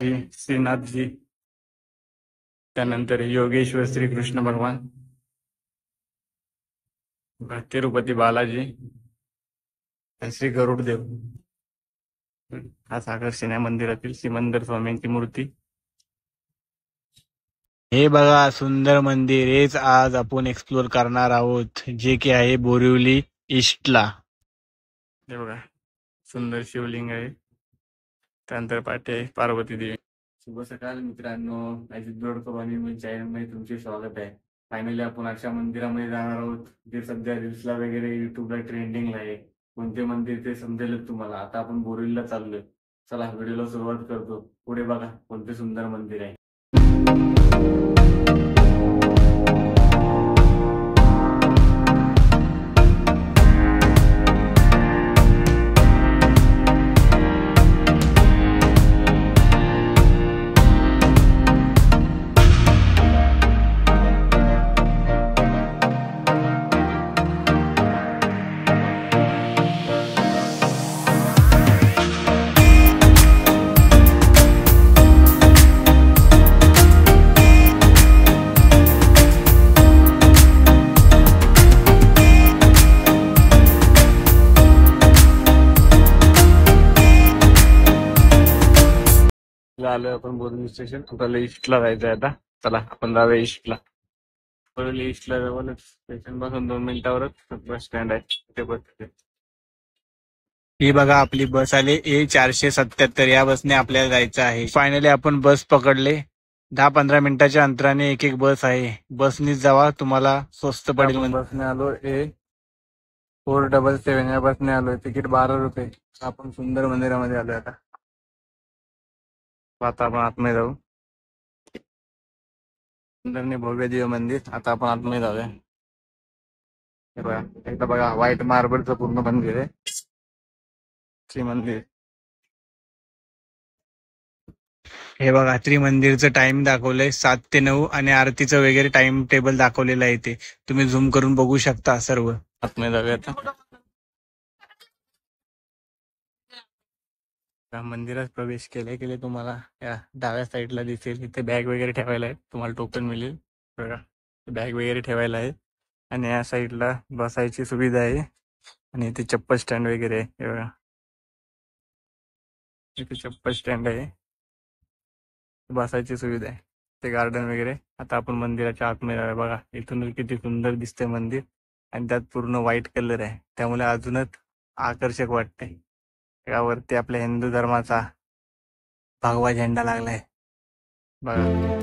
श्रीनाथ जी, त्यानंतर योगेश्वर श्री कृष्ण भगवान, तिरुपती बालाजी, श्री गरुड देव। हा आकर्षण आहे मंदिरातील सिमंदर स्वामींची मूर्ती। हे बघा सुंदर मंदिर, हेच आज आपण एक्सप्लोर करणार आहोत, जे की आहे बोरिवली ईस्टला। हे बघा सुंदर शिवलिंग आहे, त्यानंतर पाठी आहे पार्वती देवी। शुभ सकाळ मित्रांनो, माझी दोडको आणि चॅनलमध्ये तुमचे स्वागत आहे। फायनली आपण अशा मंदिरामध्ये जाणार आहोत जे सध्या रील्सला वगैरे युट्यूबला ट्रेंडिंगला आहे। कोणते मंदिर ते समजेल तुम्हाला। आता आपण बोरिवलीला चाललोय, चला व्हिडिओला सुरुवात करतो। पुढे बघा कोणते सुंदर मंदिर आहे। आलोय आपण बोरिवली स्टेशन, आपल्याला ईस्टला जायचं आहे आता। चला आपण जाऊया ईस्टला। बोरिवली ईस्टला जवळच स्टेशन पासून 2 मिनिटावरच बस स्टँड आहे, तिथे बस। ही बघा आपली बस आली A477, या बसने आपल्याला जायचं आहे। फायनली आपण बस पकडले। 10-15 मिनिटाच्या अंतराने एक एक बस आहे, बसनीच जावा, तुम्हाला स्वस्त पडेल। बसने आलो A477, या बसने आलोय, तिकीट 12 रुपये। आपण सुंदर मंदिरामध्ये आलोय आता आपण आतमध्ये जाऊ। सुंदर भव्य दिव्य मंदिर, आता आपण आतमध्ये जाऊया। हे बघा एकदा बघा, व्हाईट मार्बलचं पूर्ण मंदिर आहे, त्रिमंदिर। हे बघा त्रिमंदिरचं टाइम दाखवलंय 7 ते 9, आणि आरतीचं वगैरे टाइम टेबल दाखवलेलं आहे ते तुम्ही झूम करून बघू शकता सर्व। आतमध्ये जाऊया आता। मंदिरात प्रवेश केले तुम्हाला या डाव्या साईडला दिसेल, इथे बॅग वगैरे ठेवायला आहे, तुम्हाला टोकन मिळेल बघा, बॅग वगैरे ठेवायला आहे। आणि या साईडला बसायची सुविधा आहे, आणि इथे चप्पल स्टँड वगैरे आहे। हे बघा इथे चप्पल स्टँड आहे, बसायची सुविधा आहे, ते गार्डन वगैरे। आता आपण मंदिराच्या आतमध्ये आहे, बघा इथून किती सुंदर दिसते मंदिर, आणि त्यात पूर्ण व्हाईट कलर आहे, त्यामुळे अजूनच आकर्षक वाटते। यावरती आपल्या हिंदू धर्माचा भगवा झेंडा लागलाय बघा।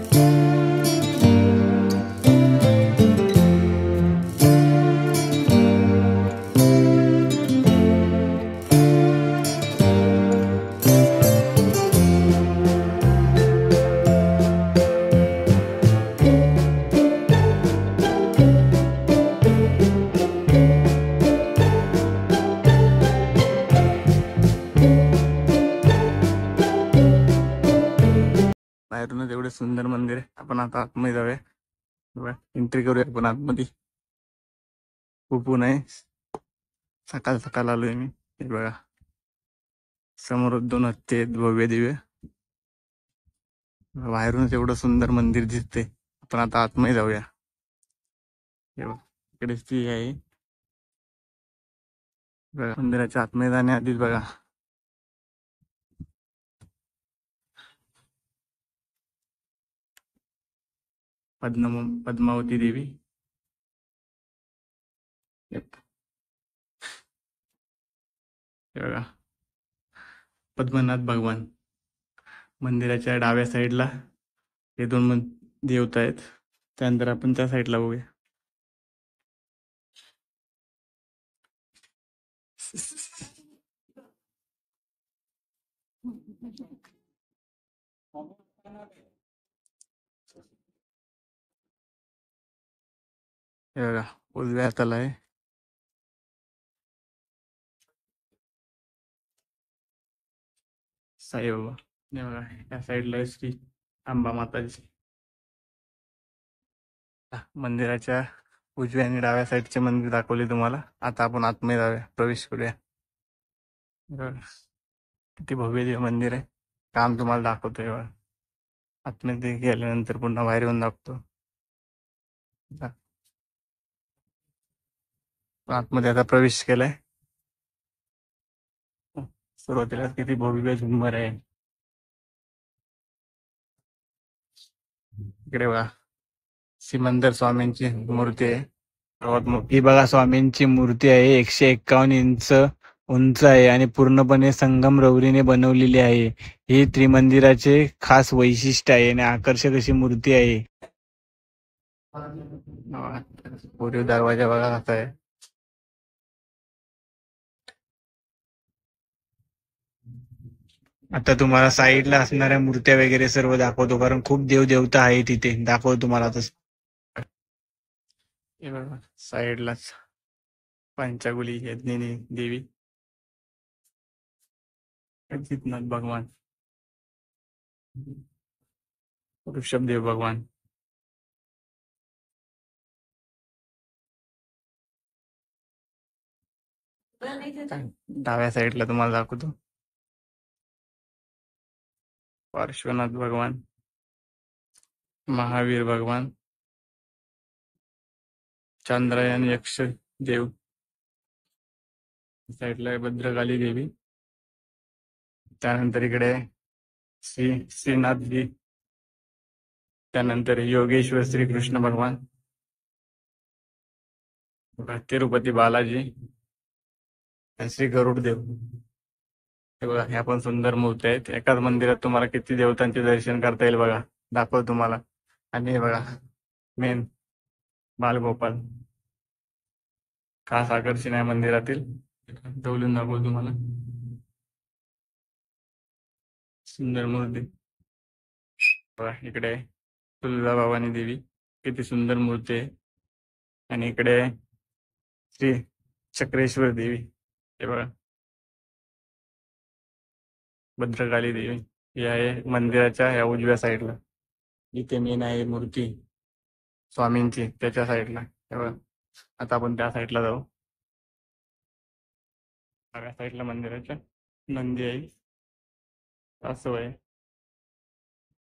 बाहेरूनच एवढे सुंदर मंदिर आहे, आपण आता आतमध्ये जाऊया, एंट्री करूया आपण आतमध्ये। खूप ऊन आहे, सकाळ सकाळ आलोय मी। हे बघा समोर 2 हत्ती आहेत भव्य दिव्य, बाहेरूनच एवढं सुंदर मंदिर दिसते। आपण आता आतमध्ये जाऊया। हे बघा इकडे स्त्री आहे, मंदिराच्या आतमध्ये जाण्याआधीच बघा पद्मावती देवी। हे बघा पद्मनाथ भगवान। मंदिराच्या डाव्या साईडला हे 2 देवता आहेत, त्यानंतर आपण त्या साईडला बघूया। हे बघा उजव्या हाताला आहे साईबाबा। हे बघा या साईडला आहे श्री अंबा माताजी। मंदिराच्या उजव्या आणि डाव्या साईडचे मंदिर दाखवले तुम्हाला, आता आपण आतमध्ये जाऊया, प्रवेश करूया। किती भव्य दिव्य मंदिर आहे, काम तुम्हाला दाखवतोय बघा. आतमध्ये गेल्यानंतर पुन्हा बाहेर येऊन दाखवतो. आतमध्ये आता प्रवेश केलाय. सुरुवातीला किती भव्य झुंबर आहे. इकडे बघा सिमंदर स्वामींची मूर्ती आहे. सर्वात मोठी बघा स्वामींची मूर्ती आहे. 151 इंच उंच आहे आणि पूर्णपणे संगमरवरीने बनवलेली आहे. ही त्रिमंदिराचे खास वैशिष्ट्य आहे आणि आकर्षक अशी मूर्ती आहे. पूर्व दरवाजा बघा कसा आहे. आता तुम्हाला साईडला असणाऱ्या मूर्त्या वगैरे सर्व दाखवतो, कारण खूप देवदेवता आहे तिथे. दाखवतो तुम्हाला तसं. हे बघा साईडलाच पंचगुली यज्ञिनी देवी, अजितनाथ भगवान, ऋषभदेव भगवान. डाव्या साईडला तुम्हाला दाखवतो पार्श्वनाथ भगवान, महावीर भगवान, चंद्रयान यक्ष देव. साईडला आहे भद्रकाली देवी. त्यानंतर इकडे श्रीनाथजी. त्यानंतर योगेश्वर श्रीकृष्ण भगवान, तिरुपती बालाजी आणि श्री गरुड देव. हे बघा ह्या पण सुंदर मूर्ती आहेत. एकाच मंदिरात तुम्हाला किती देवतांचे दर्शन करता येईल बघा. दाखव तुम्हाला. आणि हे बघा मेन बालगोपाल, खास आकर्षण आहे मंदिरातील. डोलून दाखव तुम्हाला. सुंदर मूर्ती बघा. इकडे तुळजाभवानी देवी, किती सुंदर मूर्ती आहे. आणि इकडे श्री चक्रेश्वर देवी. हे बघा भद्रकाली देवी. ही आहे मंदिराच्या ह्या उजव्या साईडला. इथे मेन आहे मूर्ती स्वामींची, त्याच्या साईडला. हे बघा. आता आपण त्या साईडला जाऊ. डाव्या साईडला मंदिराच्या नंदी आहे, असं आहे.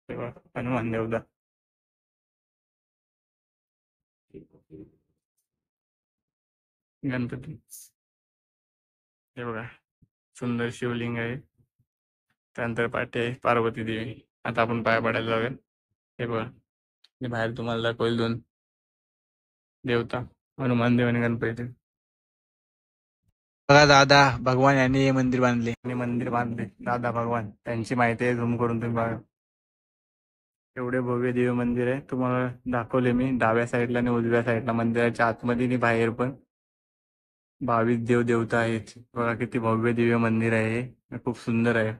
हे बघा हनुमान देवता. गणपती. हे बघा सुंदर शिवलिंग आहे. त्यानंतर पाठी आहे पार्वती देवी. आता आपण पाया पडायला जाऊया. हे बघा मी बाहेर तुम्हाला दाखवेल दोन देवता, हनुमान देव आणि गणपती देव. बघा दादा भगवान यांनी हे मंदिर बांधले. आणि मंदिर बांधले दादा भगवान, त्यांची माहिती आहे. झूम करून तुम्ही बघा. एवढे भव्य दिव्य मंदिर आहे. तुम्हाला दाखवले मी डाव्या साईडला आणि उजव्या साईडला. मंदिराच्या आतमध्ये आणि बाहेर पण 22 देव देवता आहेत. बघा किती भव्य दिव्य मंदिर आहे हे. खूप सुंदर आहे.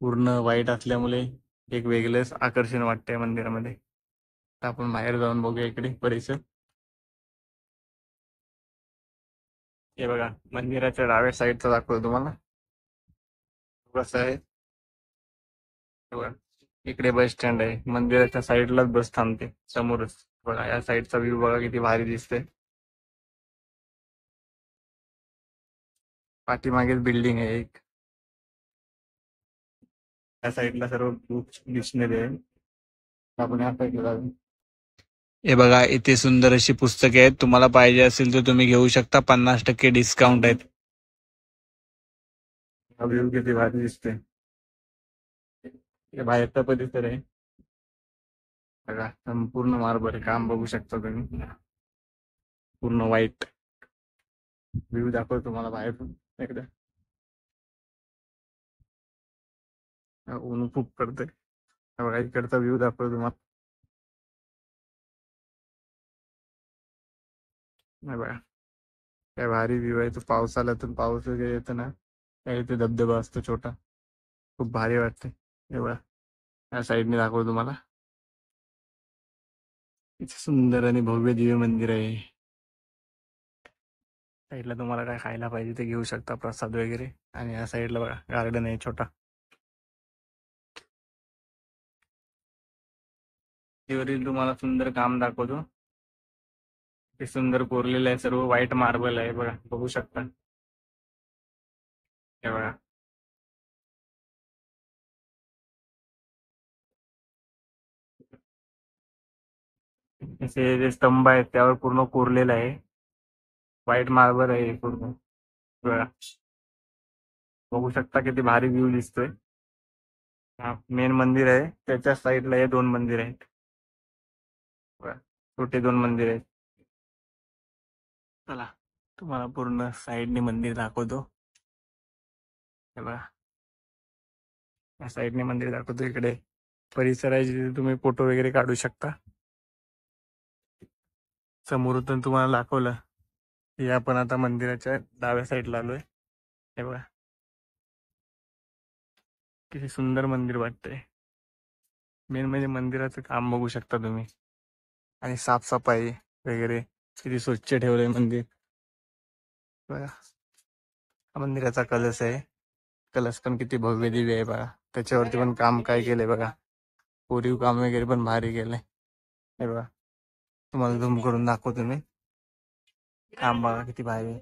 पूर्ण व्हाईट असल्यामुळे एक वेगळंच आकर्षण वाटतंय मंदिरामध्ये. तर आपण बाहेर जाऊन बघूया इकडे परिसर. हे बघा मंदिराच्या डाव्या साईडचा दाखवतो तुम्हाला कसं आहे. हे बघा इकडे बस स्टँड आहे. मंदिराच्या साईडलाच बस थांबते समोरच. बघा या साईडचा व्ह्यू बघा किती भारी दिसतोय. पाठीमागेच बिल्डिंग आहे एक. या साईडला सर्व बुक्स डिक्शनरी आहे. आपण या साईडला जाऊ. हे बघा इथे सुंदर अशी पुस्तके आहेत. तुम्हाला पाहिजे असेल तर तुम्ही घेऊ शकता. 50% डिस्काउंट आहेत. व्ह्यू किती भारी दिसते. बाहेरचा परिसर आहे बघा. संपूर्ण मार्बल काम बघू शकता तुम्ही. पूर्ण व्हाईट. व्ह्यू दाखव तुम्हाला बाहेरून एकदा. ऊन खूप पडतंय. बघा इकडचा व्ह्यू दाखव तुम्हाला. नाही बघा काय भारी व्ह्यू आहे. तो पावसाळ्यातून पाऊस वगैरे येतो ना, त्या इथे धबधबा असतो छोटा. खूप भारी वाटते. हे बघा या साईडने दाखव तुम्हाला. इथे सुंदर आणि भव्य दिव्य मंदिर आहे. साईडला तुम्हाला काय खायला पाहिजे ते घेऊ शकता, प्रसाद वगैरे. आणि या साईडला बघा गार्डन आहे छोटा. वरील तुम्हाला सुंदर काम दाखवतो. ते सुंदर कोरलेलं आहे. सर्व व्हाईट मार्बल आहे बघा, बघू शकता. हे बघा असे जे स्तंभ आहेत त्यावर पूर्ण कोरलेलं आहे. व्हाईट मार्बल आहे हे पूर्ण. बघा, बघू शकता किती भारी व्ह्यू दिसतोय. हा मेन मंदिर आहे, त्याच्या साईडला हे दोन मंदिर आहेत. बघा, छोटे दोन मंदिर आहेत. चला तुम्हाला पूर्ण साईडने मंदिर दाखवतो. हे बघा, या साईडने मंदिर दाखवतो. इकडे परिसर आहे जिथे तुम्ही फोटो वगैरे काढू शकता. समोरून तुम्हाला दाखवलं. हे आपण आता मंदिराच्या डाव्या साईडला आलोय. हे बघा, किती सुंदर मंदिर वाटतंय. मेन म्हणजे मंदिराचं काम बघू शकता तुम्ही, आणि साफसफाई वगैरे किती स्वच्छ ठेवलंय मंदिर. बघा, हा मंदिराचा कलश आहे. कलश पण किती भव्य दिव्य आहे बघा. त्याच्यावरती पण काम काय केलंय बघा. कोरीव काम वगैरे पण भारी केलंय. हे बघा, तुम्हाला झूम करून दाखवतो मी. काम बघा किती भारी आहे.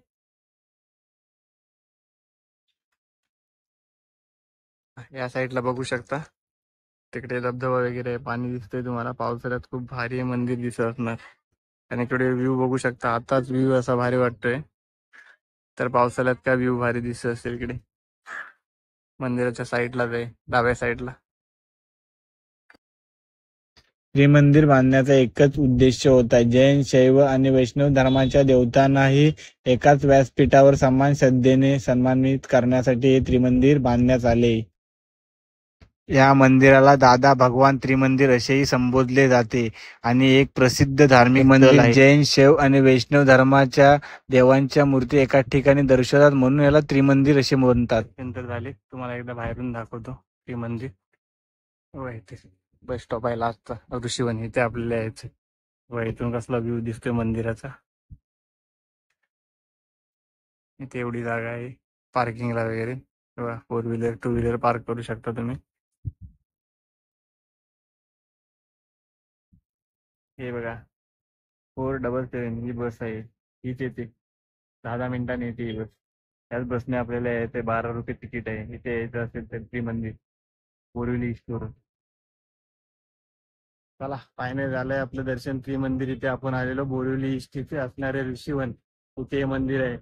या साईडला बघू शकता, तिकडे धबधबा वगैरे आहे. पाणी दिसतंय तुम्हाला. पावसाळ्यात खूप भारी मंदिर दिसत असणार. आणि इकडे व्ह्यू बघू शकता. आताच व्ह्यू असा भारी वाटतोय, तर पावसाळ्यात काय व्ह्यू भारी दिसत असेल. इकडे मंदिराच्या साईडला आहे, डाव्या साईडला. त्रिमंदिर बांधण्याचा एकच उद्देश होता. जैन, शैव आणि वैष्णव धर्माच्या देवतांनाही एकाच व्यासपीठावर समान श्रद्धेने सन्मानित करण्यासाठी हे त्रिमंदिर बांधण्यात आले. या मंदिराला दादा भगवान त्रिमंदिर असेही संबोधले जाते आणि एक प्रसिद्ध धार्मिक मंदिर आहे. जैन, शैव आणि वैष्णव धर्माच्या देवांच्या मूर्ती एकाच ठिकाणी दर्शवतात, म्हणून याला त्रिमंदिर असे म्हणतात. नंतर झाले, तुम्हाला एकदा बाहेरून दाखवतो त्रिमंदिर. व इथे बस स्टॉप आहे लास्टचा, ऋषीवन. इथे आपल्याला यायचं. व इथून कसला व्ह्यू दिसतोय मंदिराचा. इथे एवढी जागा आहे पार्किंगला वगैरे. 4 व्हीलर 2 व्हीलर पार्क करू शकता तुम्ही. हे बघा, 477 ही बस आहे. हीच येते 10 मिनिटांनी येते ही बस. त्याच बसने आपल्याला यायचं. 12 रुपये तिकीट आहे. इथे यायचं असेल तर त्रिमंदिर बोरिवली ईस्टवरून. चला, फायनल झालंय आपलं दर्शन. त्रिमंदिर इथे आपण आलेलो. बोरिवली ईस्ट इथे असणारे ऋषीवन, इथे हे मंदिर आहे.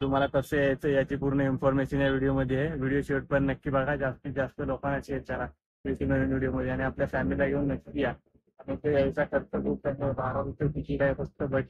तुम्हाला कसं यायचं याची पूर्ण इन्फॉर्मेशन या व्हिडिओमध्ये आहे. व्हिडिओ शेवट पण नक्की बघा. जास्तीत जास्त लोकांना शेअर करा नवीन व्हिडिओमध्ये, आणि आपल्या फॅमिलीला घेऊन नक्की या. आणि ते यायचा खर्च खूप 12 रुपये तिकीट आहे फक्त. बट